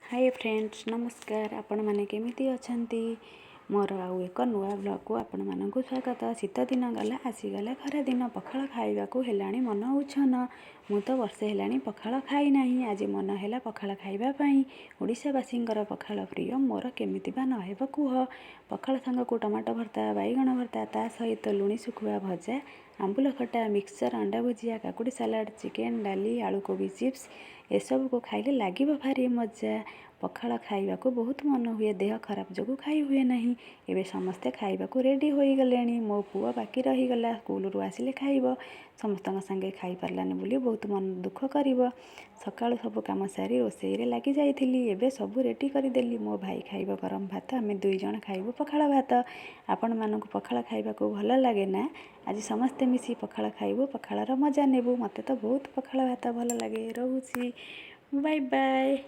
Hi friends नमस्कार आपण माने केमिति अछंती मोर आउ एक नुआ ब्लॉग को आपण मानकु स्वागत। शीत दिन गला आसीगला खरा दिन पखाल खाइबा को हेलाणी मन उछन मु तो वर्षे हेलाणी पखाल खाई नाही। आज मन हेला पखाल खाइबा पई ओडिशावासींकर पखाल प्रिय मोर केमिति बा नहेब कुह। पखाल संग को टमाटो भर्ता बैगण भर्ता ता सहित लुणी सुखुआ भजा आंबुल खटा मिक्सचर अंडा भुजिया काकुड़ी सलाड चिकेन डाली आलू कोबी चिप्स एसबू को खाइले लागिब भारी मजा। पखाल खाइबा को बहुत मन हुए देह खराब जो खाई हुए नहीं। एबे समस्ते खाइबा को रेडी हो गले। मो पुआ बाकी रहीगला स्कूल रू आसिले खाइब समस्त संगे खाई पार्लानी बोली बहुत मन दुख करिब। सकाळु सब काम सारी रोसई रे लगी जाइथिली एबे सब रेडी करदेली। मो भाई खाइब गरम भात आमे दुई जण खाइबो पखाल भात। आपण मानकु पखाल खाइबा को भल लागे ना? आज समस्ते मिसी पखाल खाइबो पखालर मजा नेबो। मते तो बहुत पखाल भात भल लागे। रहूची बाय बाय।